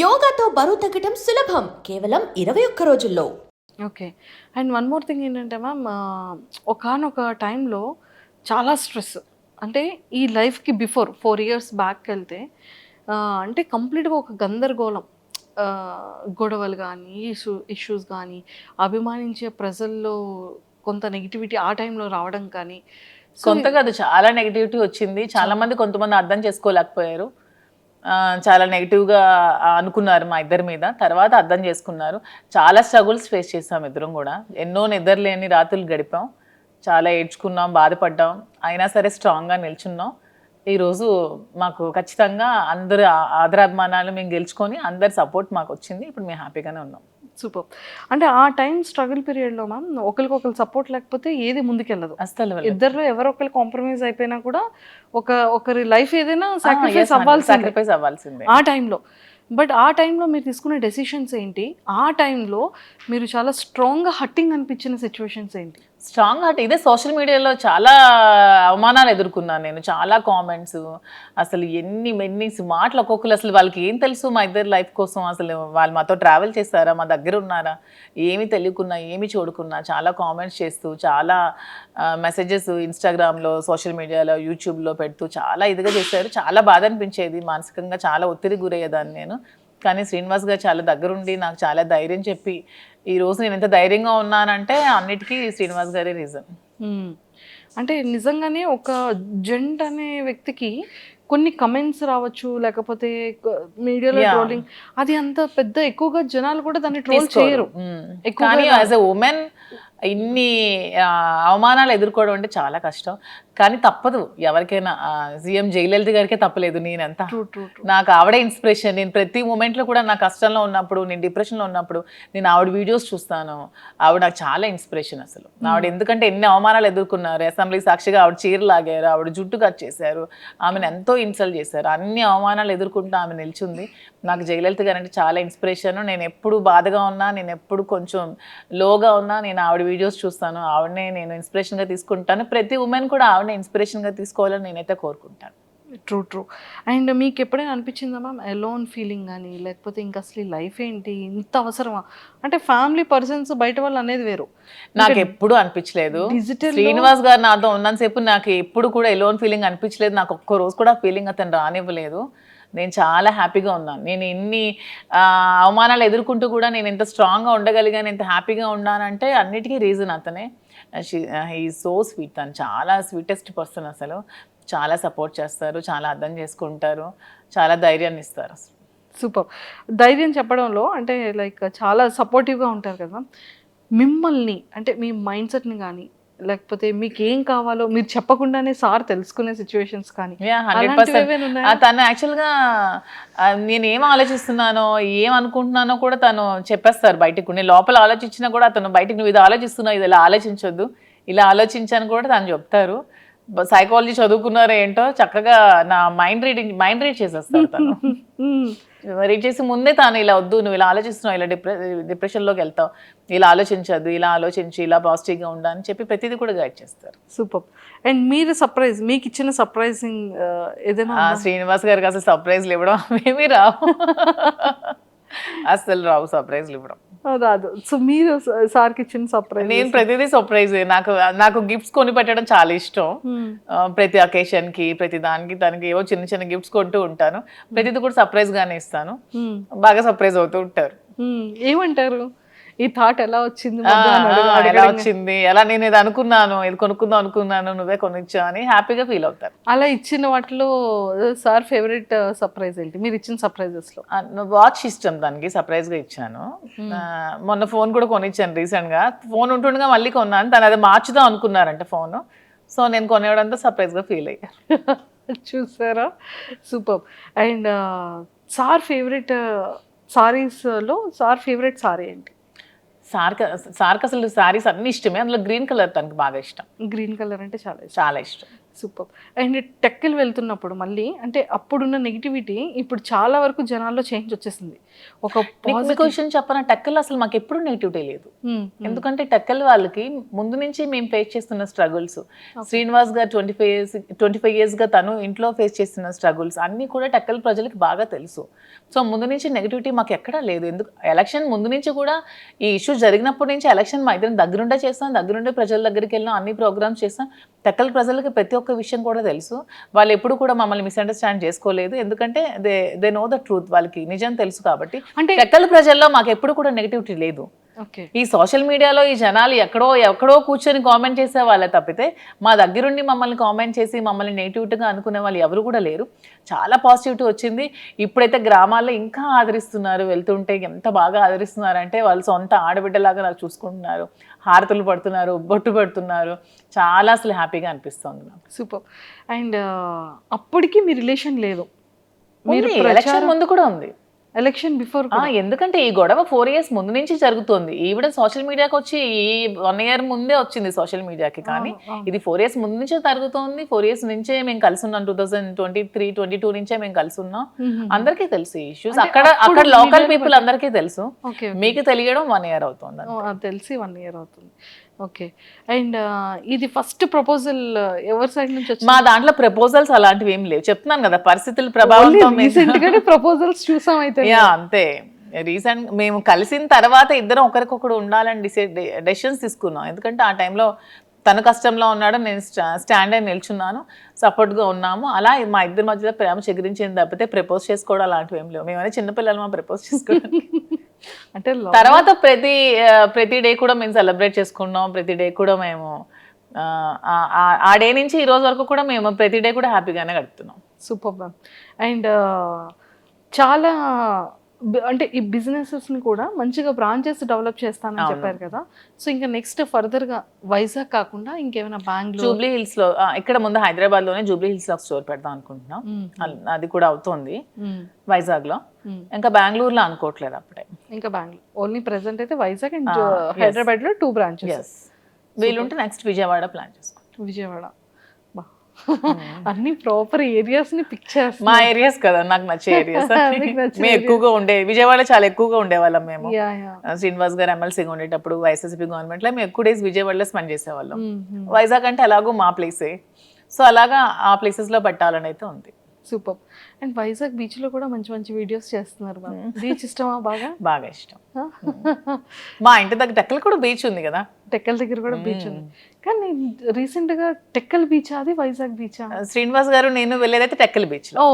యోగాతో బరువు తగ్గటం సులభం కేవలం 21 రోజుల్లో. Okay. And one more thing ఏంటంటే మ్యామ్ ఒకానొక టైంలో చాలా స్ట్రెస్ అంటే ఈ లైఫ్కి బిఫోర్ 4 years బ్యాక్ వెళ్తే అంటే కంప్లీట్గా ఒక గందరగోళం, గొడవలు కానీ ఇష్యూస్ కానీ అభిమానించే ప్రజల్లో కొంత నెగిటివిటీ ఆ టైంలో రావడం కానీ కొంత కాదు, చాలా నెగిటివిటీ వచ్చింది. చాలా మంది కొంతమంది అర్థం చేసుకోలేకపోయారు. చాలా నెగిటివ్గా అనుకున్నారు మా ఇద్దరి మీద. తర్వాత అర్థం చేసుకున్నారు. చాలా స్ట్రగుల్స్ ఫేస్ చేసాం ఇద్దరం కూడా. ఎన్నో నిద్రలేని రాత్రులు గడిపాం. చాలా ఏడ్చుకున్నాం, బాధపడ్డాం. అయినా సరే స్ట్రాంగ్గా నిల్చున్నాం. ఈరోజు మాకు ఖచ్చితంగా అందరు ఆదరాభిమానాలు మేము గెలుచుకొని అందరి సపోర్ట్ మాకు వచ్చింది. ఇప్పుడు మేము హ్యాపీగానే ఉన్నాం. సూపర్. అంటే ఆ టైం స్ట్రగుల్ పీరియడ్లో మ్యామ్ ఒకరికొకరు సపోర్ట్ లేకపోతే ఏది ముందుకెళ్ళదు. అసలు ఇద్దరిలో ఎవరొకరు కాంప్రమైజ్ అయిపోయినా కూడా ఒకరి లైఫ్ ఏదైనా సాక్రిఫైస్ అవ్వాల్సిందే ఆ టైంలో. బట్ ఆ టైంలో మీరు తీసుకునే డెసిషన్స్ ఏంటి? ఆ టైంలో మీరు చాలా స్ట్రాంగ్గా హట్టింగ్ అనిపించిన సిచ్యువేషన్స్ ఏంటి? స్ట్రాంగ్ హార్ట్ ఇదే. సోషల్ మీడియాలో చాలా అవమానాలు ఎదుర్కొన్నాను నేను. చాలా కామెంట్స్, అసలు ఎన్ని మాటలు ఒక్కొక్కరు. అసలు వాళ్ళకి ఏం తెలుసు మా ఇద్దరు లైఫ్ కోసం? అసలు వాళ్ళు మాతో ట్రావెల్ చేస్తారా, మా దగ్గర ఉన్నారా? ఏమీ తెలియకున్నా, ఏమీ చూడకున్నా చాలా కామెంట్స్ చేస్తూ, చాలా మెసేజెస్ ఇన్స్టాగ్రామ్లో, సోషల్ మీడియాలో, యూట్యూబ్లో పెడుతూ చాలా ఇదిగా చేశారు. చాలా బాధ అనిపించేది. మానసికంగా చాలా ఒత్తిడి గురయ్యేదాన్ని నేను. కానీ శ్రీనివాస్ గారు చాలా దగ్గరుండి నాకు చాలా ధైర్యం చెప్పి ఈరోజు నేను ఎంత ధైర్యంగా ఉన్నానంటే అన్నిటికీ శ్రీనివాస్ గారే రీజన్. అంటే నిజంగానే ఒక జెంట్ అనే వ్యక్తికి కొన్ని కమెంట్స్ రావచ్చు, లేకపోతే మీడియాలో ట్రోలింగ్, అది అంత పెద్ద ఎక్కువగా జనాలు కూడా దాన్ని ట్రోల్ చేయరు. కానీ యాజ్ ఎ ఉమెన్ ఇన్ని అవమానాలు ఎదుర్కోవడం అంటే చాలా కష్టం. కానీ తప్పదు ఎవరికైనా. సీఎం జయలలిత గారికే తప్పలేదు. నేనంతా నాకు ఆవిడే ఇన్స్పిరేషన్. నేను ప్రతి మూమెంట్లో కూడా నా కష్టంలో ఉన్నప్పుడు, నేను డిప్రెషన్లో ఉన్నప్పుడు నేను ఆవిడ వీడియోస్ చూస్తాను. ఆవిడ నాకు చాలా ఇన్స్పిరేషన్ అసలు. ఆవిడ ఎందుకంటే ఎన్ని అవమానాలు ఎదుర్కొన్నారు. అసెంబ్లీ సాక్షిగా ఆవిడ చీర లాగారు, ఆవిడ జుట్టు కట్ చేశారు, ఆమెను ఎంతో ఇన్సల్ట్ చేశారు. అన్ని అవమానాలు ఎదుర్కొంటూ ఆమె నిల్చుంది. నాకు జయలలిత గారు అంటే చాలా ఇన్స్పిరేషన్. నేను ఎప్పుడు బాధగా ఉన్నా, నేను ఎప్పుడు కొంచెం లోగా ఉన్నా నేను ఆవిడ వీడియోస్ చూస్తాను. ఆవిడనే నేను ఇన్స్పిరేషన్గా తీసుకుంటాను. ప్రతి ఉమెన్ కూడా ఆవిడనే ఇన్స్పిరేషన్గా తీసుకోవాలని నేనైతే కోరుకుంటాను. ట్రూ. అండ్ మీకు ఎప్పుడైనా అనిపించిందా మ్యామ్ ఎలోన్ ఫీలింగ్ కానీ, లేకపోతే ఇంకా అసలు లైఫ్ ఏంటి, ఇంత అవసరమా? అంటే ఫ్యామిలీ పర్సన్స్ బయట వాళ్ళు అనేది వేరు. నాకు ఎప్పుడు అనిపించలేదు. శ్రీనివాస్ గారు నాతో ఉన్నంతసేపు నాకు ఎప్పుడు కూడా ఎలోన్ ఫీలింగ్ అనిపించలేదు. నాకు ఒక్క రోజు కూడా ఫీలింగ్ అతను రానివ్వలేదు. నేను చాలా హ్యాపీగా ఉన్నాను. నేను ఎన్ని అవమానాలు ఎదుర్కొంటూ కూడా నేను ఎంత స్ట్రాంగ్గా ఉండగలిగాను, ఎంత హ్యాపీగా ఉన్నానంటే అన్నిటికీ రీజన్ అతనే. He so sweet. తను చాలా స్వీటెస్ట్ పర్సన్. అసలు చాలా సపోర్ట్ చేస్తారు, చాలా అర్థం చేసుకుంటారు, చాలా ధైర్యాన్ని ఇస్తారు. సూపర్. ధైర్యం చెప్పడంలో అంటే లైక్ చాలా సపోర్టివ్గా ఉంటారు కదా. మిమ్మల్ని అంటే మీ మైండ్ సెట్ని కానీ, లేకపోతే మీకు ఏం కావాలో మీరు చెప్పకుండానే సార్ తెలుసుకునే సిచ్యువేషన్స్ కానీ? 100%. తను యాక్చువల్గా నేను ఏం ఆలోచిస్తున్నానో, ఏం అనుకుంటున్నానో కూడా తను చెప్పేస్తారు బయటకు. నేను లోపల ఆలోచించినా కూడా అతను బయటకు నువ్వు ఇది ఆలోచిస్తున్నావు, ఇది ఇలా ఆలోచించొద్దు, ఇలా ఆలోచించాను కూడా తను చెప్తారు. సైకాలజీ చదువుకున్నారో ఏంటో చక్కగా నా మైండ్ రీడ్ చేసేస్తారు తను. రీడ్ చేసి ముందే తాను ఇలా వద్దు, నువ్వు ఇలా ఆలోచిస్తున్నావు, ఇలా డిప్రెషన్లోకి వెళ్తావు, ఇలా ఆలోచించద్దు, ఇలా ఆలోచించి ఇలా పాజిటివ్గా ఉండాలని చెప్పి ప్రతిదీ కూడా గైడ్ చేస్తారు. సూపర్. అండ్ మీరు సర్ప్రైజ్, మీకు ఇచ్చిన సర్ప్రైజింగ్ ఏదైనా? శ్రీనివాస్ గారికి అసలు సర్ప్రైజ్లు ఇవ్వడం ఏమీ రావు. అసలు రావు సర్ప్రైజ్లు ఇవ్వడం రాదు. సో మీరు సార్కి ఇచ్చిన సర్ప్రైజ్? నేను ప్రతిదీ సర్ప్రైజ్. నాకు గిఫ్ట్స్ కొని పెట్టడం చాలా ఇష్టం. ప్రతి అకేషన్కి, ప్రతి దానికి తనకి ఏవో చిన్న చిన్న గిఫ్ట్స్ కొంటూ ఉంటాను. ప్రతిదీ కూడా సర్ప్రైజ్ గానే ఇస్తాను. బాగా సర్ప్రైజ్ అవుతూ ఉంటారు. ఏమంటారు, ఈ థాట్ ఎలా వచ్చింది, ఎలా వచ్చింది, ఎలా నేను ఇది అనుకున్నాను, ఇది కొనుక్కుందాం అనుకున్నాను, నువ్వే కొనిచ్చా అని హ్యాపీగా ఫీల్ అవుతారు. అలా ఇచ్చిన వాటిలో సార్ ఫేవరెట్ సర్ప్రైజ్ ఏంటి మీరు ఇచ్చిన సర్ప్రైజెస్ లో? వాచ్ ఇష్టం దానికి, సర్ప్రైజ్ గా ఇచ్చాను. మొన్న ఫోన్ కూడా కొనిచ్చాను రీసెంట్ గా. ఫోన్ ఉంటుండగా మళ్ళీ కొన్నాను. తను అది మార్చుదాం అనుకున్నారంట ఫోన్. సో నేను కొనేయడంతో సర్ప్రైజ్ గా ఫీల్ అయ్యాను. చూసారా, super. And sir favourite saris లో సార్ ఫేవరెట్ సారీ ఏంటి? సార్కి అసలు శారీస్ అన్ని ఇష్టమే. అందులో గ్రీన్ కలర్ తనకి బాగా ఇష్టం. గ్రీన్ కలర్ అంటే చాలా చాలా ఇష్టం. సూపర్. అండ్ టెక్కలు వెళ్తున్నప్పుడు మళ్ళీ అంటే అప్పుడున్న నెగిటివిటీ ఇప్పుడు చాలా వరకు జనాల్లో చేంజ్ వచ్చేసింది. ఒక మీకు విషయం చెప్పనా, టెక్కల్ అసలు మాకు ఎప్పుడు నెగిటివిటీ లేదు. ఎందుకంటే టెక్కల్ వాళ్ళకి ముందు నుంచి మేము ఫేస్ చేస్తున్న స్ట్రగుల్స్, శ్రీనివాస్ గారు 25 years గా తను ఇంట్లో ఫేస్ చేస్తున్న స్ట్రగుల్స్ అన్ని కూడా టెక్కల్ ప్రజలకి బాగా తెలుసు. సో ముందు నుంచి నెగిటివిటీ మాకు ఎక్కడా లేదు. ఎందుకు ఎలక్షన్ ముందు నుంచి కూడా ఈ ఇష్యూ జరిగినప్పటి నుంచి ఎలక్షన్ మా ఇద్దరం దగ్గరుండే చేస్తాం, దగ్గరుండే ప్రజల దగ్గరికి వెళ్ళాం, అన్ని ప్రోగ్రామ్స్ చేస్తాం. టెక్కల్ ప్రజలకి ప్రతి ఒక్క విషయం కూడా తెలుసు. వాళ్ళు ఎప్పుడు కూడా మమ్మల్ని మిస్అండర్స్టాండ్ చేసుకోలేదు. ఎందుకంటే దే నో ద ట్రూత్, వాళ్ళకి నిజం తెలుసు. కాబట్టి అంటే టెక్కల్ ప్రజల్లో మాకు ఎప్పుడు కూడా నెగిటివిటీ లేదు. ఈ సోషల్ మీడియాలో ఈ జనాలు ఎక్కడో కూర్చొని కామెంట్ చేసే వాళ్ళే తప్పితే మా దగ్గరుండి మమ్మల్ని కామెంట్ చేసి మమ్మల్ని నెగిటివిటీగా అనుకునే వాళ్ళు ఎవరు కూడా లేరు. చాలా పాజిటివిటీ వచ్చింది. ఇప్పుడైతే గ్రామాల్లో ఇంకా ఆదరిస్తున్నారు. వెళ్తుంటే ఎంత బాగా ఆదరిస్తున్నారంటే వాళ్ళు సొంత ఆడబిడ్డలాగా నాకు చూసుకుంటున్నారు, హారతులు పడుతున్నారు, బొట్టు పెడుతున్నారు. చాలా అసలు హ్యాపీగా అనిపిస్తుంది నాకు. సూపర్. అండ్ అప్పటికి మీ రిలేషన్ లేదు, మీరు ఎలక్షన్ ముందు కూడా ఉంది, ఎలక్షన్ బిఫోర్. ఎందుకంటే ఈ గొడవ 4 years ముందు నుంచి జరుగుతుంది. ఈవిడ సోషల్ మీడియాకి వచ్చి ఈ 1 year ముందే వచ్చింది సోషల్ మీడియాకి. కానీ ఇది 4 years ముందు నుంచే జరుగుతుంది. 4 years నుంచే మేము కలిసి ఉన్నాం. 2023-22 నుంచే మేము కలిసి ఉన్నాం. అందరికీ తెలుసు ఈ ఇష్యూస్. అక్కడ లోకల్ పీపుల్ అందరికీ తెలుసు. మీకు తెలియడం 1 year అవుతుంది. తెలిసి 1 year అవుతుంది. ఓకే. అండ్ ఇది ఫస్ట్ ప్రపోజల్ ఎవరి సైడ్ నుంచి వచ్చింది? మా దాంట్లో ప్రపోజల్స్ అలాంటివి ఏం లేవు. చెప్తున్నాను కదా, పరిస్థితుల ప్రభావంతో ప్రపోజల్స్ చూసాం. అయితే అంతే. రీసెంట్ మేము కలిసిన తర్వాత ఇద్దరం ఒకరికొకరు ఉండాలని డెసిషన్స్ తీసుకున్నాం. ఎందుకంటే ఆ టైంలో తన కష్టంలో ఉన్నాడు, నేను స్టాండ్ అయి నిల్చున్నాను, సపోర్ట్గా ఉన్నాము. అలా మా ఇద్దరి మధ్యలో ప్రేమ చెగిరించింది తప్పితే ప్రపోజ్ చేసుకోవడం అలాంటివి ఏం లేవు. మేమైనా చిన్నపిల్లలు మా ప్రపోజ్ చేసుకోవడానికి. అంటే తర్వాత ప్రతి డే కూడా మేము సెలబ్రేట్ చేసుకున్నాం. ప్రతి డే కూడా మేము ఆ డే నుంచి ఈ రోజు వరకు కూడా మేము ప్రతి డే కూడా హ్యాపీగానే గడుపుతున్నాం. Super ma'am. అండ్ చాలా అంటే ఈ బిజినెసెస్ని కూడా మంచిగా బ్రాంచెస్ డెవలప్ చేస్తానని చెప్పారు కదా. సో ఇంకా నెక్స్ట్ ఫర్దర్గా వైజాగ్ కాకుండా ఇంకేమైనా బెంగళూరు, జూబ్లీ హిల్స్లో, ఇక్కడ ముందు హైదరాబాద్లోనే జూబ్లీ హిల్స్లో స్టోర్ పెడదాం అనుకుంటున్నాం. అది కూడా అవుతుంది వైజాగ్లో. ఇంకా బెంగళూరులో అనుకోవట్లేదు అప్పుడే. ఇంకా బెంగళూరు ఓన్లీ ప్రెసెంట్ అయితే వైజాగ్ అండ్ హైదరాబాద్లో 2 branches. వీలుంటే నెక్స్ట్ విజయవాడ ప్లాన్ చేసుకుంటాం. విజయవాడ అన్ని ప్రాపర్ ఏరియాస్ ని పిక్ చేస్తాం. మా ఏరియాస్ కదా నాకు నచ్చే ఏరియాస్. మేము ఎక్కువగా విజయవాడ చాలా ఎక్కువగా ఉండేవాళ్ళం మేము. శ్రీనివాస్ గారు ఎమ్మెల్సీగా ఉండేటప్పుడు వైఎస్ఆర్సీపీ గవర్నమెంట్ లో మేము ఎక్కువ డేస్ విజయవాడలో స్పెండ్ చేసేవాళ్ళం. వైజాగ్ అంటే అలాగో మా ప్లేసే. సో అలాగా ఆ ప్లేసెస్ లో పెట్టాలని అయితే ఉంది. సూపర్. అండ్ వైజాగ్ బీచ్ లో కూడా మంచి మంచి వీడియోస్ చేస్తున్నారు. బీచ్ ఇష్టమా? బాగా ఇష్టం. మా ఇంటి దగ్గర టెక్కల్ కూడా బీచ్ ఉంది కదా. టెక్కల్ దగ్గర కూడా బీచ్ ఉంది. కానీ రీసెంట్ గా టెక్కల్ బీచ్, అది వైజాగ్ బీచ్. శ్రీనివాస్ గారు నేను వెళ్ళేదైతే టెక్కల్ బీచ్ లో.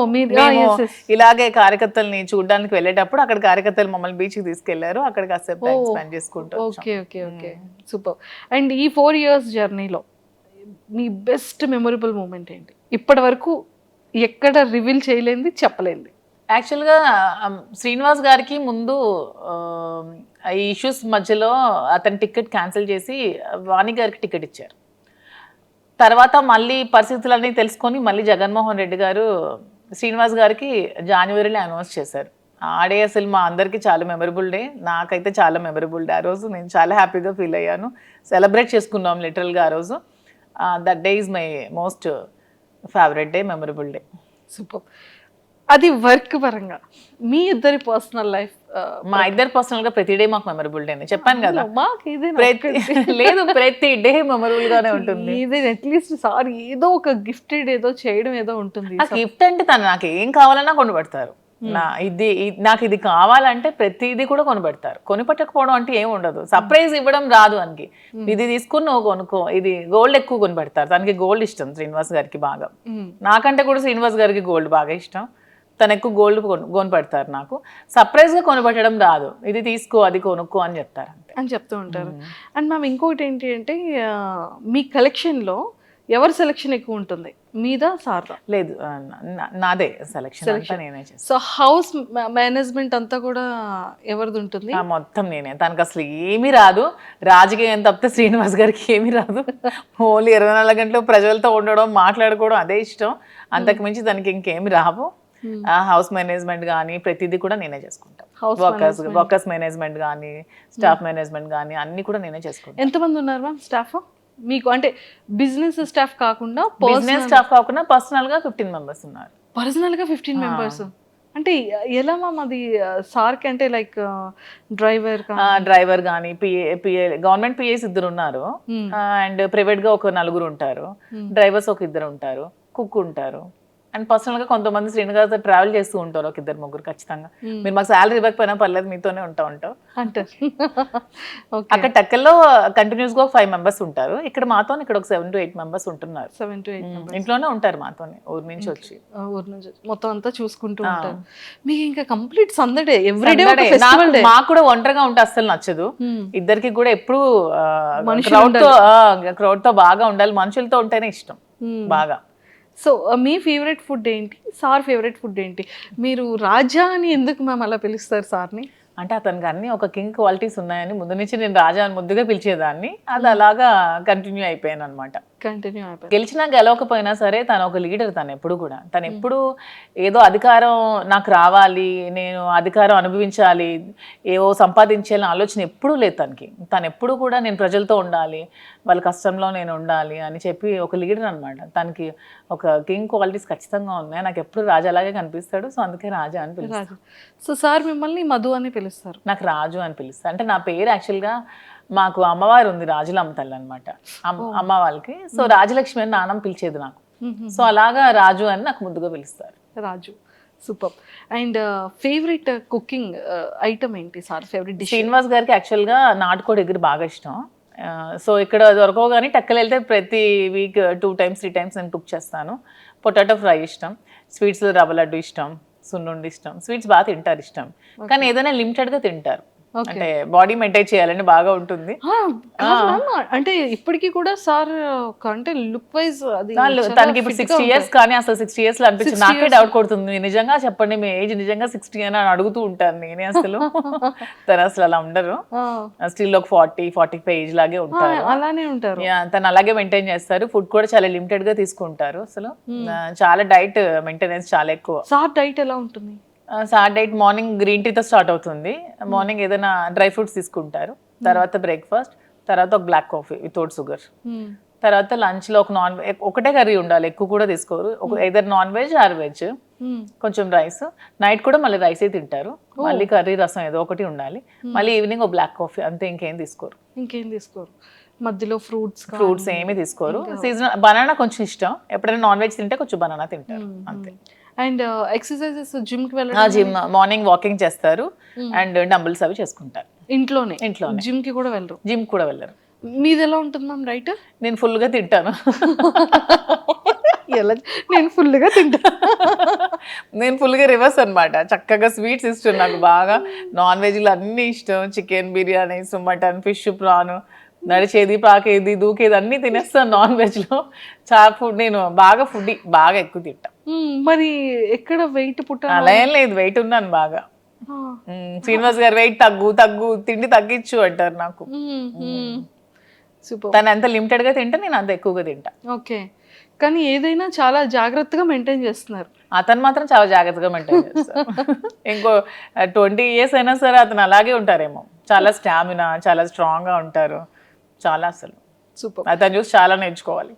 ఇలాగే కార్యకర్తల్ని చూడడానికి వెళ్ళేటప్పుడు అక్కడ కార్యకర్తలు మమ్మల్ని బీచ్ కి తీసుకెళ్లారు. అక్కడ కాసేపు టైం స్పెండ్ చేసుకుంటాం. Okay okay okay. Super. And ఈ 4 years జర్నీలో మీ బెస్ట్ మెమొరబుల్ మూమెంట్ ఏంటి? ఇప్పటి వరకు ఎక్కడ రివీల్ చేయలేంది, చెప్పలేంది? యాక్చువల్గా శ్రీనివాస్ గారికి ముందు ఈ ఇష్యూస్ మధ్యలో అతని టికెట్ క్యాన్సిల్ చేసి వాణి గారికి టికెట్ ఇచ్చారు. తర్వాత మళ్ళీ పరిస్థితులన్నీ తెలుసుకొని మళ్ళీ జగన్మోహన్ రెడ్డి గారు శ్రీనివాస్ గారికి జనవరిలో అనౌన్స్ చేశారు. ఆ డే అసలు మా అందరికీ చాలా మెమరబుల్ డే. నాకైతే చాలా మెమరబుల్ డే. ఆ రోజు నేను చాలా హ్యాపీగా ఫీల్ అయ్యాను. సెలబ్రేట్ చేసుకున్నాం లిటరల్గా ఆ రోజు. That day is my most favourite day, memorable day. Super. అది వర్క్ పరంగా మీ ఇద్దరి పర్సనల్ లైఫ్? మా ఇద్దరు పర్సనల్ గా ప్రతి డే మాకు మెమరబుల్ డే. చెప్పాను కదా, లేదు ప్రతి డే మెమరబుల్ గానే ఉంటుంది. అట్లీస్ట్ సారీ ఏదో ఒక గిఫ్టెడ్ ఏదో చేయడం ఏదో ఉంటుంది. గిఫ్ట్ అంటే తను నాకు ఏం కావాలన్నా కొనిపెడతారు. నాకు ఇది కావాలంటే ప్రతిదీ కూడా కొనిపెడతారు. కొనిపెట్టకపోవడం అంటే ఏమి ఉండదు. సర్ప్రైజ్ ఇవ్వడం రాదు అనికి. ఇది తీసుకుని నువ్వు కొనుక్కో, ఇది గోల్డ్ ఎక్కువ కొనిపెడతారు. తనకి గోల్డ్ ఇష్టం శ్రీనివాస్ గారికి బాగా. నాకంటే కూడా శ్రీనివాస్ గారికి గోల్డ్ బాగా ఇష్టం. తను ఎక్కువ గోల్డ్ కొనిపెడతారు. నాకు సర్ప్రైజ్ గా కొనిపెట్టడం రాదు. ఇది తీసుకో, అది కొనుక్కో అని చెప్తారు అని చెప్తూ ఉంటారు. అండ్ మ్యామ్ ఇంకొకటి ఏంటి అంటే మీ కలెక్షన్ లో ఎవరి సెలెక్షన్ ఎక్కువ ఉంటుంది, మీదా సార్దా? లేదు, నాదే సెలెక్షన్. సో హౌస్ మేనేజ్మెంట్ అంతా కూడా ఎవరిది ఉంటుంది? మొత్తం నేనే. తనకు అసలు ఏమీ రాదు. రాజకీయం తప్పితే శ్రీనివాస్ గారికి ఏమీ రాదు. ఓన్లీ 24 గంటలు ప్రజలతో ఉండడం, మాట్లాడుకోవడం అదే ఇష్టం. అంతకు మించి తనకి ఇంకేమి రావు. హౌస్ మేనేజ్మెంట్ కానీ ప్రతిదీ కూడా నేనే చేసుకుంటాను. వర్కర్స్ మేనేజ్మెంట్ కానీ, స్టాఫ్ మేనేజ్మెంట్ కానీ అన్ని కూడా నేనే చేసుకుంటాను. ఎంతమంది ఉన్నారు మ్యామ్ స్టాఫ్? మీకు అంటే బిజినెస్ స్టాఫ్ కాకుండా బిజినెస్ స్టాఫ్ కాకుండా పర్సనల్ గా 15 మెంబర్స్ ఉన్నారు. పర్సనల్ గా 15 మెంబర్స్. అంటే ఎలా మ్యామ్ అది సార్కి అంటే లైక్ డ్రైవర్ డ్రైవర్ కానీ పిఏ గవర్నమెంట్ పిఏస్ 2 ఉన్నారు అండ్ ప్రైవేట్ గా ఒక 4 ఉంటారు, డ్రైవర్స్ ఒక 2 ఉంటారు, కుక్ ఉంటారు అండ్ పర్సనల్ గా కొంతమంది శ్రీను గారితో ట్రావెల్ చేస్తూ ఉంటారు ఒక 2-3 ఖచ్చితంగా. మీరు మాకు శాలరీ ఇవ్వకపోయినా పర్లేదు మీతోనే ఉంటాం అంటారు. అక్కడ టెక్కల్లో కంటిన్యూస్ గా 5 మెంబర్స్ ఉంటారు, ఇక్కడ మాతో ఇక్కడ ఒక 7 to 8 మెంబర్స్ ఉంటున్నారు. 7 to 8 ఇంట్లోనే ఉంటారు మాతోనే ఊరు నుంచి వచ్చి. ఊరు నుంచి మొత్తం అంతా చూసుకుంటూ ఉంటారు. మీకు ఇంకా కంప్లీట్ సందడే ఎవ్రీడే ఒక ఫెస్టివల్ డే. మాకు కూడా ఒంటరిగా ఉంటే అస్సలు నచ్చదు, ఇద్దరికి కూడా ఎప్పుడు క్రౌడ్ తో బాగా ఉండాలి, మనుషులతో ఉంటేనే ఇష్టం బాగా. సో మీ ఫేవరెట్ ఫుడ్ ఏంటి, సార్ ఫేవరెట్ ఫుడ్ ఏంటి? మీరు రాజా అని ఎందుకు మ్యామ్ అలా పిలుస్తారు సార్ని? అంటే అతనికి అన్ని ఒక కింగ్ క్వాలిటీస్ ఉన్నాయని ముందు నుంచి నేను రాజా అని ముద్దుగా పిలిచేదాన్ని, అది అలాగా కంటిన్యూ అయిపోయాను అనమాట. కంటిన్యూ అయిపోయింది. గెలిచినా గెలవకపోయినా సరే తను ఒక లీడర్. తను ఎప్పుడు కూడా ఎప్పుడు ఏదో అధికారం నాకు రావాలి, నేను అధికారం అనుభవించాలి, ఏవో సంపాదించాలని ఆలోచన ఎప్పుడూ లేదు తనకి. తను ఎప్పుడు కూడా నేను ప్రజలతో ఉండాలి, వాళ్ళ కష్టంలో నేను ఉండాలి అని చెప్పి ఒక లీడర్ అనమాట. తనకి ఒక కింగ్ క్వాలిటీస్ ఖచ్చితంగా ఉన్నాయి. నాకు ఎప్పుడు రాజా అలాగే కనిపిస్తాడు, సో అందుకే రాజా అని పిలుస్తాను. సో సార్ మిమ్మల్ని మధు అని పిలుస్తారు? నాకు రాజు అని పిలుస్తారు. అంటే నా పేరు యాక్చువల్గా మాకు అమ్మవారు ఉంది, రాజులమ్మ తల్లి అనమాట అమ్మ వాళ్ళకి. సో రాజలక్ష్మి అని నాన్నమ్మ పిలిచేది నాకు, సో అలాగా రాజు అని నాకు ముందుగా పిలుస్తారు. Raju, super. And favourite cooking item ఏంటి సార్? Favourite dish? శ్రీనివాస్ గారికి యాక్చువల్గా నాటుకోడి ఎగురు బాగా ఇష్టం. సో ఇక్కడ దొరకవు కానీ టెక్కలు వెళ్తే ప్రతి వీక్ 2 times 3 times నేను కుక్ చేస్తాను. పొటాటో ఫ్రై ఇష్టం, స్వీట్స్లో రవ్వ లడ్డు ఇష్టం, సున్నుండి ఇష్టం, స్వీట్స్ బాగా తింటారు ఇష్టం, కానీ ఏదైనా లిమిటెడ్గా తింటారు. అంటే బాడీ మెయింటైన్ చేయాలని బాగా ఉంటుంది. అంటే ఇప్పటికీ కూడా సార్ అంటే లుక్ వైజ్ అది తనకి ఇప్పుడు 60 years, కానీ అసలు 60 years లో అనిపించింది. నాకే డౌట్ కొడుతుంది, నిజంగా చెప్పండి మీ ఏజ్ నిజంగా 60 అని అడుగుతూ ఉంటాను నేనే. అసలు తను అసలు అలా ఉండరు, స్టిల్ ఒక 40-45 ఏజ్ లాగే ఉంటారు, అలానే ఉంటారు. తను అలాగే మెయింటైన్ చేస్తారు. ఫుడ్ కూడా చాలా లిమిటెడ్ గా తీసుకుంటారు. అసలు చాలా డైట్ మెయింటెనెన్స్ చాలా ఎక్కువ. సార్ డైట్ ఎలా ఉంటుంది? సార్ డైట్ మార్నింగ్ గ్రీన్ టీతో స్టార్ట్ అవుతుంది. మార్నింగ్ ఏదైనా డ్రై ఫ్రూట్స్ తీసుకుంటారు, తర్వాత బ్రేక్ఫాస్ట్, తర్వాత ఒక బ్లాక్ కాఫీ వితౌట్ షుగర్, తర్వాత లంచ్ లో ఒకటే కర్రీ ఉండాలి, ఎక్కువ కూడా తీసుకోరు. ఏదైనా నాన్ వెజ్ ఆర్ వెజ్, కొంచెం రైస్. నైట్ కూడా మళ్ళీ రైసే తింటారు, మళ్ళీ కర్రీ రసం ఏదో ఒకటి ఉండాలి, మళ్ళీ ఈవినింగ్ ఒక బ్లాక్ కాఫీ, అంతే. ఇంకేం తీసుకోరు. మధ్యలో ఫ్రూట్స్ ఏమీ తీసుకోరు. సీజనల్ బనానా కొంచెం ఇష్టం, ఎప్పుడైనా నాన్ వెజ్ తింటే కొంచెం బనానా తింటారు, అంతే. అండ్ ఎక్సర్సైజెస్ జిమ్ కి వెళ్ళడం? జిమ్ మార్నింగ్ వాకింగ్ చేస్తారు అండ్ డంబుల్స్ అవి చేసుకుంటారు ఇంట్లోనే. జిమ్ కి కూడా వెళ్ళరు? జిమ్ కూడా వెళ్ళరు. మీది ఎలా ఉంటుంది మ్యామ్ రైట్? నేను ఫుల్గా తింటాను. ఎలా? నేను ఫుల్గా తింటాను. నేను ఫుల్గా రివర్స్ అనమాట. చక్కగా స్వీట్స్ ఇష్టం నాకు బాగా, నాన్ వెజ్లో అన్నీ ఇష్టం, chicken biryani, mutton, fish, prawn, నడిచేది, పాకేది, దూకేది అన్నీ తినేస్తాను నాన్ వెజ్లో. చాలా ఫుడ్, నేను బాగా ఫుడ్ బాగా ఎక్కువ తింటా. మరి ఎక్కడ వెయిట్ అలా ఏం లేదు, వెయిట్ ఉన్నాను బాగా. శ్రీనివాస్ గారు వెయిట్ తగ్గు తిండి తగ్గించు అంటారు నాకు. తను ఎంత లిమిటెడ్ గా తింటా, నేను అంత ఎక్కువగా తింటా. ఓకే, కానీ ఏదైనా చాలా జాగ్రత్తగా మెయింటైన్ చేస్తున్నారు. అతను మాత్రం చాలా జాగ్రత్తగా మెయింటైన్ చేస్తారు. ఇంకో 20 years అయినా సరే అతను అలాగే ఉంటారేమో. చాలా స్టామినా, చాలా స్ట్రాంగ్ గా ఉంటారు, చాలా. అసలు సూపర్. అతను చూసి చాలా నేర్చుకోవాలి.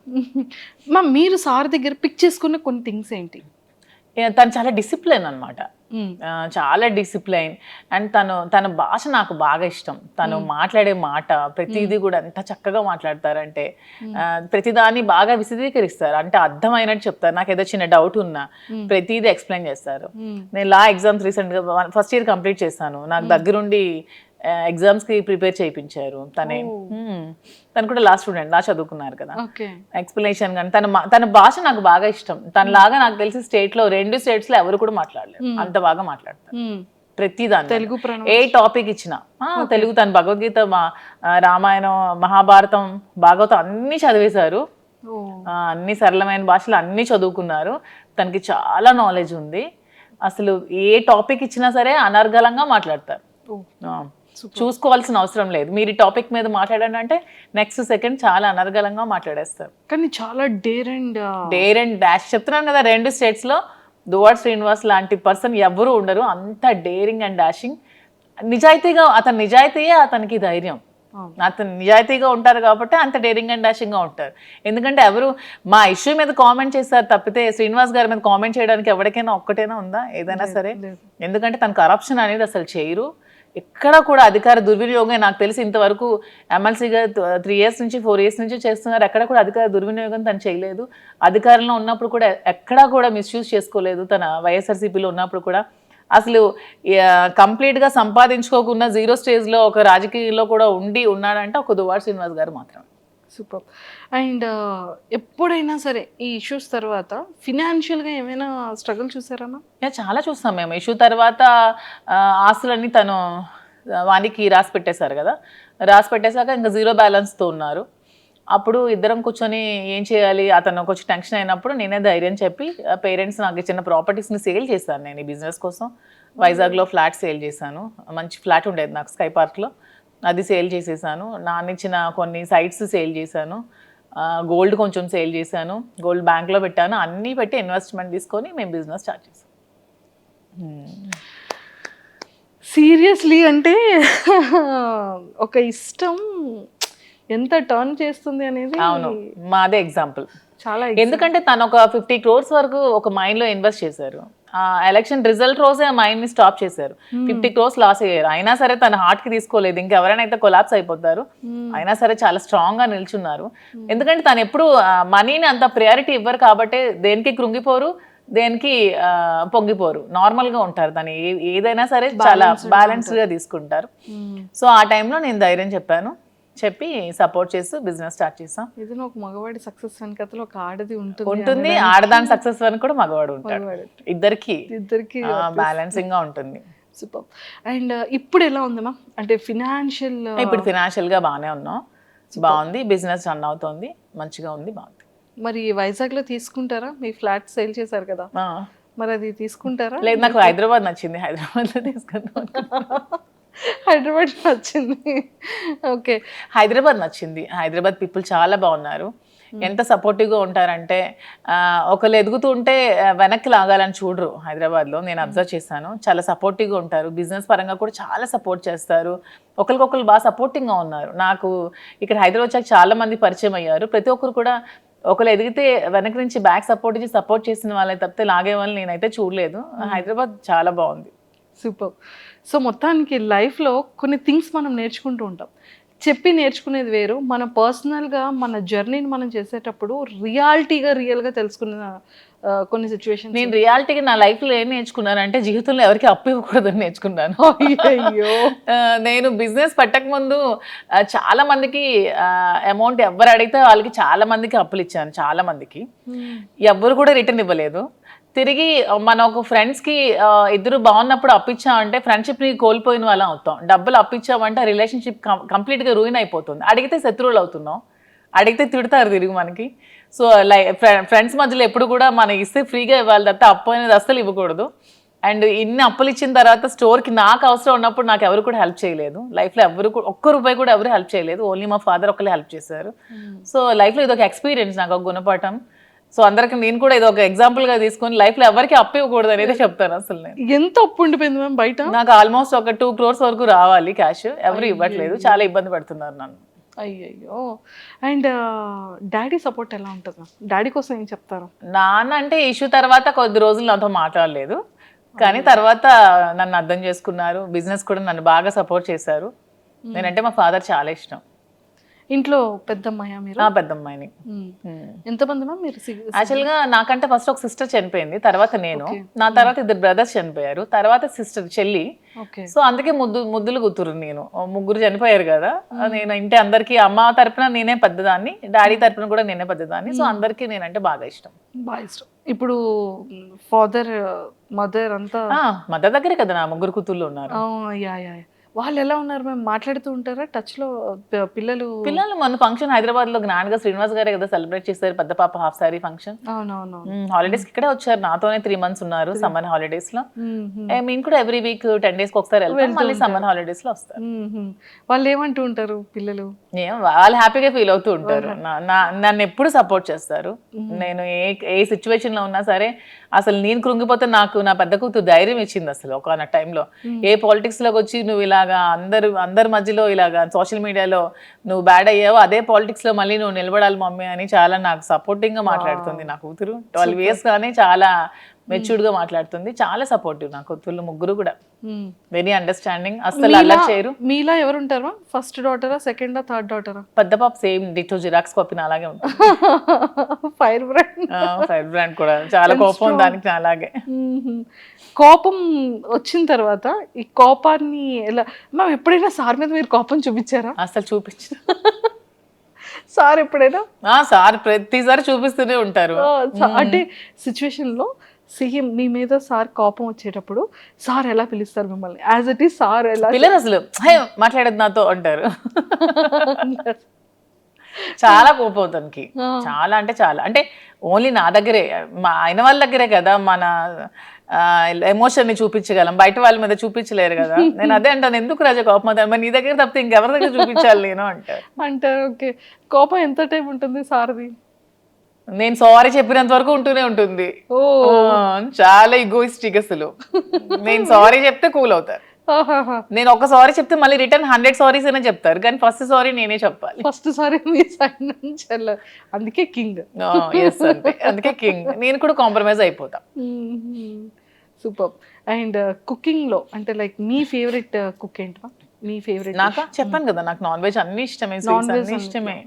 మీరు సార్ దగ్గర పిక్ చేసుకున్న కొన్ని థింగ్స్ ఏంటి? తను చాలా డిసిప్లైన్ అనమాట, చాలా డిసిప్లైన్. అండ్ తన భాష నాకు బాగా ఇష్టం. తను మాట్లాడే మాట ప్రతిదీ కూడా ఎంత చక్కగా మాట్లాడతారంటే, ప్రతిదాన్ని బాగా విశదీకరిస్తారు, అంటే అర్థమైనట్టు చెప్తారు. నాకు ఏదో చిన్న డౌట్ ఉన్నా ప్రతిదీ ఎక్స్ప్లెయిన్ చేస్తారు. నేను లా ఎగ్జామ్స్ రీసెంట్గా ఫస్ట్ ఇయర్ కంప్లీట్ చేశాను. నాకు దగ్గరుండి ఎగ్జామ్స్ కి ప్రిపేర్ చేయించారు. తను కూడా లా స్టూడెంట్, లా చదువుకున్నారు కదా. ఎక్స్ప్లెనేషన్ కానీ తన భాష నాకు బాగా ఇష్టం. తనలాగా నాకు తెలిసి స్టేట్ లో 2 states లో ఎవరు కూడా మాట్లాడలేరు, అంత బాగా మాట్లాడతారు ప్రతిదాన్ని. తెలుగు ఏ టాపిక్ ఇచ్చినా తెలుగు. తను భగవద్గీత, రామాయణం, మహాభారతం, భాగవతం అన్ని చదివేశారు. అన్ని సరళమైన భాషలు అన్ని చదువుకున్నారు. తనకి చాలా నాలెడ్జ్ ఉంది. అసలు ఏ టాపిక్ ఇచ్చినా సరే అనర్గళంగా మాట్లాడతారు. చూసుకోవాల్సిన అవసరం లేదు. మీరు ఈ టాపిక్ మీద మాట్లాడండి అంటే నెక్స్ట్ సెకండ్ చాలా అనర్గళంగా మాట్లాడేస్తారు. కానీ చాలా డేర్ అండ్ డాష్. చెప్తున్నాను కదా, 2 states లో దువ్వాడ శ్రీనివాస్ లాంటి పర్సన్ ఎవరు ఉండరు. అంత డేరింగ్ అండ్ డాషింగ్, నిజాయితీగా. అతని నిజాయితీయే అతనికి ధైర్యం. అతను నిజాయితీగా ఉంటారు కాబట్టి అంత డేరింగ్ అండ్ డాషింగ్గా ఉంటారు. ఎందుకంటే ఎవరు మా ఇష్యూ మీద కామెంట్ చేస్తారు తప్పితే శ్రీనివాస్ గారి మీద కామెంట్ చేయడానికి ఎవరికైనా ఒక్కటైనా ఉందా ఏదైనా సరే? ఎందుకంటే తను కరప్షన్ అనేది అసలు చేయరు. ఎక్కడ కూడా అధికార దుర్వినియోగం నాకు తెలిసి ఇంతవరకు ఎమ్మెల్సీగా 3 years నుంచి 4 years నుంచి చేస్తున్నారు. ఎక్కడ కూడా అధికార దుర్వినియోగం తను చేయలేదు. అధికారంలో ఉన్నప్పుడు కూడా ఎక్కడా కూడా మిస్యూజ్ చేసుకోలేదు. తన వైఎస్ఆర్సీపీలో ఉన్నప్పుడు కూడా అసలు కంప్లీట్గా సంపాదించుకోకుండా 0 స్టేజ్లో ఒక రాజకీయంలో కూడా ఉన్నాడంటే ఒక దువ్వాడ శ్రీనివాస్ గారు మాత్రం. సూపర్. అండ్ ఎప్పుడైనా సరే ఈ ఇష్యూస్ తర్వాత ఫినాన్షియల్గా ఏమైనా స్ట్రగుల్ చూసారమ్మా? చాలా చూస్తాం మేము. ఇష్యూ తర్వాత ఆస్తులన్నీ తను వానికి రాసి పెట్టేశారు కదా, రాసి పెట్టేశాక ఇంకా 0 బ్యాలెన్స్తో ఉన్నారు. అప్పుడు ఇద్దరం కూర్చొని ఏం చేయాలి, అతను కొంచెం టెన్షన్ అయినప్పుడు నేనే ధైర్యం చెప్పి పేరెంట్స్ నాకు ఇచ్చిన ప్రాపర్టీస్ని సేల్ చేశాను. నేను ఈ బిజినెస్ కోసం వైజాగ్లో ఫ్లాట్ సేల్ చేశాను. మంచి ఫ్లాట్ ఉండేది నాకు స్కై పార్క్లో, అది సేల్ చేసేసాను. నాన్నిచ్చిన కొన్ని సైట్స్ సేల్ చేశాను. గోల్డ్ కొంచెం సేల్ చేశాను. గోల్డ్ బ్యాంక్లో పెట్టాను. అన్నీ పెట్టి ఇన్వెస్ట్మెంట్ తీసుకొని మేము బిజినెస్ స్టార్ట్ చేసాం. సీరియస్లీ అంటే ఒక ఇష్టం ఎంత టర్న్ చేస్తుంది అనేది. అవును, మాదే ఎగ్జాంపుల్. చాలా ఎందుకంటే తను ఒక 50 crores వరకు ఒక మైండ్లో ఇన్వెస్ట్ చేశారు. ఎలక్షన్ రిజల్ట్ రోజే ఆ మైండ్ని స్టాప్ చేశారు. 50 crores లాస్ అయ్యారు. అయినా సరే తన హార్ట్కి తీసుకోలేదు. ఇంకెవరైనా అయితే కొలాప్స్ అయిపోతారు. అయినా సరే చాలా స్ట్రాంగ్గా నిల్చున్నారు. ఎందుకంటే తను ఎప్పుడు మనీని అంత ప్రయారిటీ ఇవ్వరు కాబట్టి దేనికి కృంగిపోరు, దేనికి పొంగిపోరు, నార్మల్గా ఉంటారు. తను ఏదైనా సరే చాలా బ్యాలెన్స్డ్గా తీసుకుంటారు. సో ఆ టైంలో నేను ధైర్యం చెప్పి సపోర్ట్ చేస్తూ బిజినెస్ స్టార్ట్ చేసాం. ఏదైనా ఒక మగవాడి సక్సెస్ వెనకతలో ఒక ఆడది ఉంటుంది. ఆడదాని సక్సెస్ వెనక కూడా మగవాడు ఉంటాడు. ఇద్దరికి బ్యాలెన్సింగ్ గా ఉంటుంది. సూపర్. అండ్ ఇప్పుడు ఎలా ఉంది మ్యామ్, అంటే ఇప్పుడు ఫినాన్షియల్ గా బాగానే ఉన్నాం. బాగుంది, బిజినెస్ రన్ అవుతుంది, మంచిగా ఉంది, బాగుంది. మరి వైజాగ్ లో తీసుకుంటారా? మీ ఫ్లాట్ సేల్ చేశారు కదా, మరి అది తీసుకుంటారా? లేదు, నాకు హైదరాబాద్ నచ్చింది. హైదరాబాద్ లో తీసుకుందాం. హైదరాబాద్ నచ్చింది. ఓకే, హైదరాబాద్ నచ్చింది. హైదరాబాద్ పీపుల్ చాలా బాగున్నారు. ఎంత సపోర్టివ్గా ఉంటారంటే ఒకళ్ళు ఎదుగుతూ ఉంటే వెనక్కి లాగాలని చూడరు. హైదరాబాద్లో నేను అబ్జర్వ్ చేశాను. చాలా సపోర్టివ్గా ఉంటారు. బిజినెస్ పరంగా కూడా చాలా సపోర్ట్ చేస్తారు. ఒకరికొకరు బాగా సపోర్టింగ్గా ఉన్నారు. నాకు ఇక్కడ హైదరాబాద్ వచ్చాక చాలా మంది పరిచయం అయ్యారు. ప్రతి ఒక్కరు కూడా ఒకరు ఎదిగితే వెనక నుంచి బ్యాక్ సపోర్ట్ చేసిన వాళ్ళే తప్పితే లాగే వాళ్ళని నేనైతే చూడలేదు. హైదరాబాద్ చాలా బాగుంది. సూపర్. సో మొత్తానికి లైఫ్లో కొన్ని థింగ్స్ మనం నేర్చుకుంటూ ఉంటాం. చెప్పి నేర్చుకునేది వేరు, మన పర్సనల్గా మన జర్నీని మనం చేసేటప్పుడు రియల్గా తెలుసుకున్న కొన్ని సిచ్యువేషన్. నేను రియాలిటీగా నా లైఫ్లో ఏం నేర్చుకున్నానంటే జీవితంలో ఎవరికి అప్పు ఇవ్వకూడదని నేర్చుకున్నాను. అయ్యో, నేను బిజినెస్ పెట్టక ముందు చాలా మందికి అమౌంట్ ఎవరు అడిగితే వాళ్ళకి చాలా మందికి అప్పులు ఇచ్చాను. చాలా మందికి ఎవ్వరు కూడా రిటర్న్ ఇవ్వలేదు. తిరిగి మన ఒక ఫ్రెండ్స్కి ఇద్దరు బాగున్నప్పుడు అప్పించామంటే ఫ్రెండ్షిప్ని కోల్పోయిన వాళ్ళం అవుతాం. డబ్బులు అప్పించామంటే రిలేషన్షిప్ కంప్లీట్గా రూయిన్ అయిపోతుంది. అడిగితే శత్రువులు అవుతున్నాం, అడిగితే తిడతారు తిరిగి మనకి. సో ఫ్రెండ్స్ మధ్యలో ఎప్పుడు కూడా మనం ఇస్తే ఫ్రీగా ఇవ్వాలి తప్ప అప్పు అనేది అస్సలు ఇవ్వకూడదు. అండ్ ఇన్ని అప్పులు ఇచ్చిన తర్వాత స్టోర్కి నాకు అవసరం ఉన్నప్పుడు నాకు ఎవరు కూడా హెల్ప్ చేయలేదు. లైఫ్లో ఎవరు ఒక్క రూపాయి కూడా ఎవరు హెల్ప్ చేయలేదు. ఓన్లీ మా ఫాదర్ ఒకళ్ళే హెల్ప్ చేశారు. సో లైఫ్లో ఇది ఒక ఎక్స్పీరియన్స్, నాకు ఒక గుణపాఠం. సో అందరికి నేను కూడా ఇది ఒక ఎగ్జాంపుల్గా తీసుకొని లైఫ్లో ఎవరికి అప్పు ఇవ్వకూడదు అనేది చెప్తాను. అసలు నేను ఎంత అప్పు ఉండిపోయింది మ్యామ్ బయట? నాకు ఆల్మోస్ట్ ఒక 2 crores వరకు రావాలి క్యాష్. ఎవరు ఇవ్వట్లేదు, చాలా ఇబ్బంది పడుతున్నారు నన్ను. అయ్యయ్యో. అండ్ డాడీ సపోర్ట్ ఎలా ఉంటుంది మ్యామ్? డాడీ కోసం ఏం చెప్తారు? నాన్న అంటే ఇష్యూ తర్వాత కొద్ది రోజులు నాతో మాట్లాడలేదు, కానీ తర్వాత నన్ను అర్థం చేసుకున్నారు. బిజినెస్ కూడా నన్ను బాగా సపోర్ట్ చేశారు. నేనంటే మా ఫాదర్ చాలా ఇష్టం. ఇంట్లో పెద్దమ్మాయా మీరు? పెద్దమ్మాయిని. ఎంతమంది మ్యామ్ మీరు? యాక్చువల్గా నాకంటే ఫస్ట్ ఒక సిస్టర్ చనిపోయింది, తర్వాత నేను, నా తర్వాత 2 brothers చనిపోయారు, తర్వాత సిస్టర్ చెల్లి. సో అందుకే ముద్దులు కూతురు నేను. 3 చనిపోయారు కదా. నేను ఇంటి అందరికి అమ్మ తరపున నేనే పెద్దదాన్ని, డాడీ తరపున కూడా నేనే పెద్దదాన్ని. సో అందరికి నేనంటే బాగా ఇష్టం. ఇప్పుడు ఫాదర్ మదర్ అంతా మదర్ దగ్గరే కదా నా 3 కూతుర్లు ఉన్నారు. వాళ్ళు ఎలా ఉన్నారు మ్యామ్? మాట్లాడుతూ ఉంటారా టచ్ లో? పిల్లలు మన ఫంక్షన్ హైదరాబాద్ లో గ్రాండ్ గా శ్రీనివాస్ గారే కదా సెలబ్రేట్ చేశారు, పెద్ద పాప హాఫ్ సారీ ఫంక్షన్. అవునవును. హాలిడేస్ ఇక్కడే వచ్చారు, నాతోనే 3 months ఉన్నారు సమ్మర్ హాలిడేస్ లో. మేము కూడా ఎవ్రీ వీక్ 10 days ఒకసారి వెళ్తాం, మళ్ళీ సమ్మర్ హాలిడేస్ లో వస్తారు. వాళ్ళు ఏమంటూ ఉంటారు పిల్లలు? వాళ్ళు హ్యాపీగా ఫీల్ అవుతూ ఉంటారు. నన్ను ఎప్పుడు సపోర్ట్ చేస్తారు. నేను ఏ సిచ్యువేషన్ లో ఉన్నా సరే, అసలు నేను కృంగిపోతే నాకు నా పెద్ద కూతురు ధైర్యం ఇచ్చింది. అసలు ఒక టైంలో ఏ పాలిటిక్స్ లోకి వచ్చి నువ్వు ఇలా ఇలాగా అందరి మధ్యలో ఇలాగా సోషల్ మీడియాలో నువ్వు బ్యాడ్ అయ్యావు, అదే పాలిటిక్స్ లో మళ్ళీ నువ్వు నిలబడాలి మమ్మీ అని చాలా నాకు సపోర్టింగ్ గా మాట్లాడుతుంది నా కూతురు. 12 years గానే చాలా మెచ్యూర్డ్ గా మాట్లాడుతుంది, చాలా సపోర్టివ్ నా కూతుర్లు ముగ్గురు కూడా, వెరీ అండర్స్టాండింగ్, అసలు అల్లరి చేయరు. మీలా ఎవరు ఉంటారా? ఫస్ట్ డాటరా, సెకండ్ థర్డ్ డాటరా? పెద్ద పాప సేమ్ డిటో జిరాక్స్ కాపీ అలాగే ఉంటుంది. ఫైర్ బ్రాండ్ కూడా చాలా కోపం దానికి అలాగే. కోపం వచ్చిన తర్వాత ఈ కోపాన్ని ఎలా మ్యామ్ ఎప్పుడైనా సార్ మీద మీరు కోపం చూపించారా? అసలు చూపించు సార్ ఎప్పుడైనా? సార్ ప్రతిసారి చూపిస్తూనే ఉంటారు. అంటే సిచ్యువేషన్ లో సేమ్ మీ మీద సార్ కోపం వచ్చేటప్పుడు సార్ ఎలా పిలుస్తారు మిమ్మల్ని? యాజ్ ఇట్ ఈస్ సార్ ఎలా పిల్లలు అసలు మాట్లాడేది నాతో అంటారు. చాలా కోపం తనకి, చాలా అంటే చాలా. అంటే ఓన్లీ నా దగ్గరే, మా ఆయన వాళ్ళ దగ్గరే కదా మన ఎమోషన్ ని చూపించగలం, బయట వాళ్ళ మీద చూపించలేరు కదా. నేను అదే అంటాను, ఎందుకు రాజా కోపం అవుతాను, మరి నీ దగ్గర తప్పితే ఇంకెవరి దగ్గర చూపించాలి నేను అంటారు. ఓకే, కోపం ఎంత టైం ఉంటుంది సార్ది? నేను సారీ చెప్పినంత వరకు ఉంటూనే ఉంటుంది. చాలా ఈగోయిస్టిక్ అసలు. నేను సారీ చెప్తే కూల్ అవుతారు. నేను ఒక సారీ చెప్తే మళ్ళీ రిటర్న్ 100 సారీస్ అయినా చెప్తారు, కానీ ఫస్ట్ సారీ నేనే చెప్పాలి. ఫస్ట్ సారీ మీ సైడ్ నుంచి అందుకే కింగ్. అందుకే కింగ్. నేను కూడా కాంప్రమైజ్ అయిపోతా. సూపర్. అండ్ కుకింగ్ లో అంటే లైక్ మీ ఫేవరెట్ కుక్ ఏంటి? మీ ఫేవరెట్? నాకా చెప్పాను కదా, నాకు నాన్ వెజ్ అన్ని ఇష్టమే, అన్ని ఇష్టమే.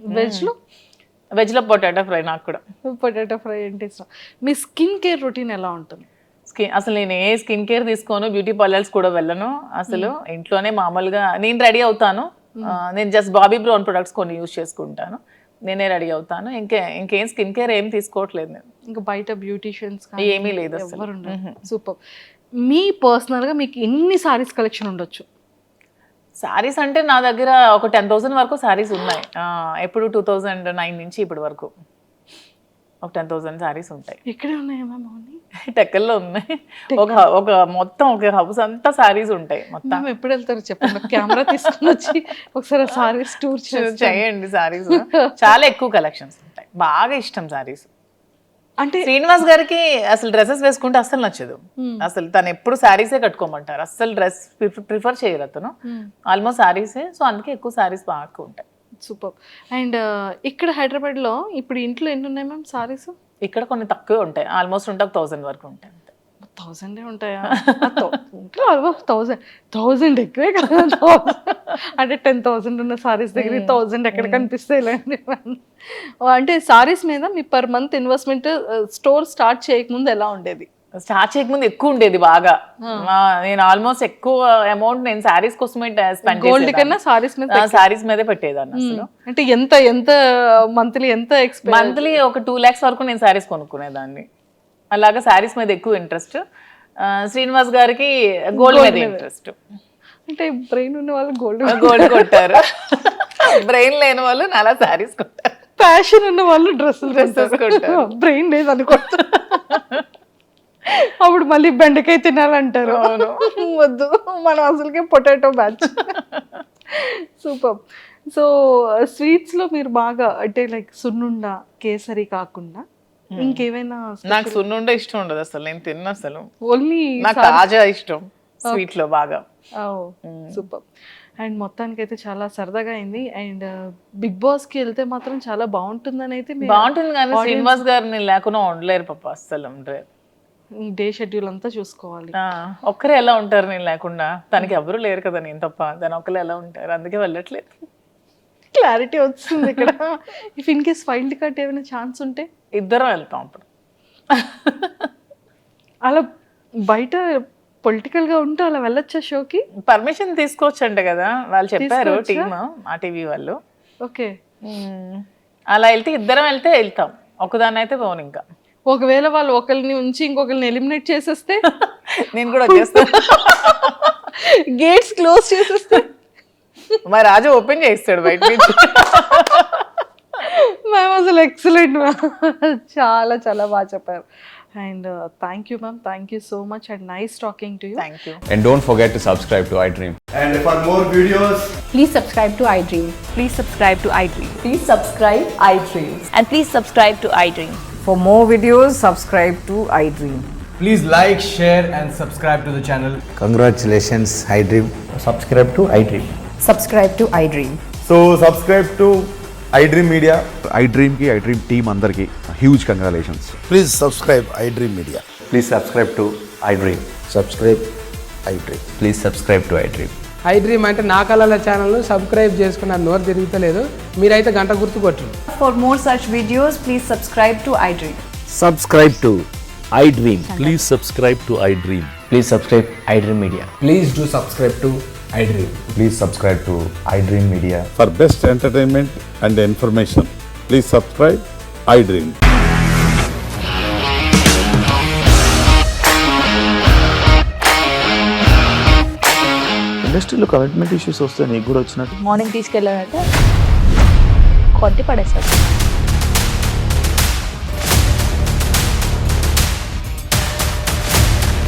వెజ్ లో పొటాటో ఫ్రై. నాకు కూడా పొటాటో ఫ్రై అంటే ఇష్టం. మీ స్కిన్ కేర్ రొటీన్ ఎలా ఉంటుంది? అసలు నేను ఏ స్కిన్ కేర్ తీసుకోను, బ్యూటీ పార్లర్స్ కూడా వెళ్ళను అసలు. ఇంట్లోనే మామూలుగా నేను రెడీ అవుతాను. నేను జస్ట్ బాబీ బ్రౌన్ ప్రొడక్ట్స్ కొన్ని యూజ్ చేసుకుంటాను, నేనే రెడీ అవుతాను. ఇంకేం స్కిన్ కేర్ ఏం తీసుకోవట్లేదు నేను. ఇంకా బయట బ్యూటీషియన్స్ ఏమీ లేదు అసలు. సూపర్. మీ పర్సనల్ గా మీకు ఎన్ని సారీస్ కలెక్షన్ ఉండొచ్చు? శారీస్ అంటే నా దగ్గర ఒక 10,000 వరకు శారీస్ ఉన్నాయి. ఎప్పుడు 2009 నుంచి ఇప్పటి వరకు ఒక 10,000 శారీస్ ఉంటాయి. ఎక్కడే ఉన్నాయి మ్యామ్? టెక్కల్లో ఉన్నాయి. ఒక మొత్తం ఒక హౌస్ అంతా శారీస్ ఉంటాయి మొత్తం. ఎప్పుడు వెళ్తారు చెప్పండి, కెమెరా తీసుకుని వచ్చి ఒకసారి శారీస్ టూర్ చేయండి. శారీస్ చాలా ఎక్కువ కలెక్షన్స్ ఉంటాయి, బాగా ఇష్టం శారీస్. అంటే శ్రీనివాస్ గారికి అసలు డ్రెస్సెస్ వేసుకుంటే అస్సలు నచ్చదు. అసలు తను ఎప్పుడు శారీసే కట్టుకోమంటారు, అస్సలు డ్రెస్ ప్రిఫర్ చేయరు అతను. ఆల్మోస్ట్ శారీసే, సో అందుకే ఎక్కువ శారీస్ బాగా ఉంటాయి. సూపర్. అండ్ ఇక్కడ హైదరాబాద్ లో ఇప్పుడు ఇంట్లో ఎన్ని ఉన్నాయి మ్యామ్ సారీస్? ఇక్కడ కొన్ని తక్కువే ఉంటాయి, ఆల్మోస్ట్ ఉంటే 1000 వరకు ఉంటాయి. 1000 ఉంటాయా? 1000 ఎక్కువే కదా. అంటే 10,000 ఉన్న సారీస్ దగ్గర 1000 ఎక్కడ కనిపిస్తాయి? అంటే సారీస్ మీద మీ per month investment store start చేయకముందు ఎలా ఉండేది? స్టార్ట్ చేయకముందు ఎక్కువ ఉండేది బాగా. నేను ఆల్మోస్ట్ ఎక్కువ అమౌంట్ నేను శారీస్ కోసమే స్పెండ్ గోల్డ్ కన్నా శారీస్ మీదే పెట్టేదాన్ని అసలు. అంటే ఎంత మంత్లీ మంత్లీ ఒక 2 lakhs వరకు నేను శారీస్ కొనుక్కునేదాన్ని. అలాగా శారీస్ మీద ఎక్కువ ఇంట్రెస్ట్. శ్రీనివాస్ గారికి గోల్డ్ మీద ఇంట్రెస్ట్. అంటే బ్రెయిన్ ఉన్న వాళ్ళు గోల్డ్ కొట్టారు, బ్రెయిన్ లేని వాళ్ళు అలా శారీస్ కొట్టారు. ప్యాషన్ ఉన్న వాళ్ళు డ్రెస్సెస్ కొట్టారు, బ్రెయిన్ లేదు అనుకుంటారు. అప్పుడు మళ్ళీ బెండకాయ తినాలంటారు. వద్దు, మనం అసలుకే potato batch. Super. So sweets లో మీరు బాగా అంటే లైక్ సున్నుండ, కేసరి కాకుండా ఇంకేమైనా? నాకు సున్నుండ ఇష్టం ఉండదు అసలు, నేను తిన్న అసలు. ఓన్లీ నాకు తాజా ఇష్టం స్వీట్ లో బాగా. సూపర్. అండ్ మొత్తానికి అయితే చాలా సరదాగా అయింది. అండ్ బిగ్ బాస్ కి వెళ్తే మాత్రం చాలా బాగుంటుందని అయితే బాగుంటుంది, కానీ శ్రీనివాస్ గారిని లేకుండా ఉండలేరు పాప, అస్సలు ఉండలేరు. డే షెడ్యూల్ అంతా చూసుకోవాలి. ఒక్కరే ఎలా ఉంటారు నేను లేకుండా? తనకి ఎవరు లేరు కదా, నేను తప్ప. తను ఒక్కరు ఎలా ఉంటారు, అందుకే వెళ్ళట్లేదు. క్లారిటీ వచ్చింది ఇక్కడ. If in case wild card ఏమైనా ఛాన్స్ ఉంటే ఇద్దరం వెళ్తాం అప్పుడు. అలా బయట పొలిటికల్ గా ఉంటే అలా వెళ్ళొచ్చా షోకి? పర్మిషన్ తీసుకోవచ్చంట కదా వాళ్ళు చెప్పారు, టీమ్ ఆ టీవీ వాళ్ళు. ఓకే, అలా వెళ్తే ఇద్దరం వెళ్తాం, ఒకదాన్ని అయితే పోను. ఇంకా ఒకవేళ వాళ్ళు ఒకరిని ఉంచి ఇంకొకరిని ఎలిమినేట్ చేసేస్తే నేను కూడా వచ్చేస్తాను. గేట్స్ క్లోజ్ చేసేస్తే మా రాజు ఓపెన్ చేస్తాడు బయట నుంచి. మ్యామ్ అసలు ఎక్సలెంట్ మ్యామ్, చాలా చాలా బాగా చెప్పారు. And thank you ma'am, thank you so much and nice talking to you. Thank you. And don't forget to subscribe to iDream. And for more videos, please subscribe to iDream. Please subscribe to iDream. Please subscribe iDream. And please subscribe to iDream. For more videos, subscribe to iDream. Please like, share, and subscribe to the channel. Congratulations, iDream. Subscribe to iDream. Subscribe to iDream. So subscribe to iDream Media. iDream ki iDream team andarki huge congratulations. Please subscribe iDream Media. Please subscribe to iDream. Subscribe iDream. Please subscribe to iDream. iDream అంటే నా కళల ఛానల్ను subscribe చేసుకున్న నోరు తిరుగుతలేదు మీరైతే గంట గుర్తు కొట్టండి. For more such videos, please subscribe to iDream. Subscribe to iDream. Please subscribe to iDream. Please subscribe iDream Media. Please do subscribe to iDream. Please subscribe to iDream Media. For best entertainment and information, please subscribe iDream. ఇండస్ట్రీలో commitment issues వస్తే నీకు కూడా వచ్చినట్టు morning తీసుకెళ్ళాడంటే కొట్టి పడేశాడు.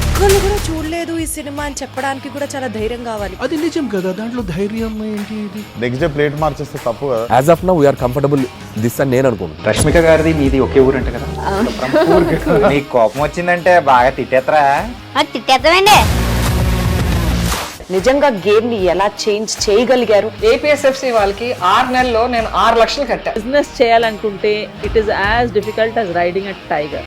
ఒక్కళ్ళు కూడా చూడలేదు ఈ సినిమా అని చెప్పడానికి కూడా చాలా ధైర్యం కావాలి. అది నిజం కదా, దాంట్లో ధైర్యం ఏంటి? ఇది నెక్స్ట్ డే ప్లేట్ మార్చేస్తే తప్పు కదా. As of now we are comfortable this అని నేను అనుకుంటున్నాను. రష్మిక గారిది మీది ఒకే ఊరు అంట కదా. నీకు కోపం వచ్చిందంటే బాగా తిట్టేత్తరా? తిట్టేద్దామండి. నిజంగా గేమ్ ని ఎలా చేంజ్ చేయగలిగారు? ఏపీఎస్ఎఫ్సి వాళ్ళకి 6 నెలల్లో నేను 6 లక్షలు కట్టా. బిజినెస్ చేయాలనుకుంటే it is as difficult as riding a tiger.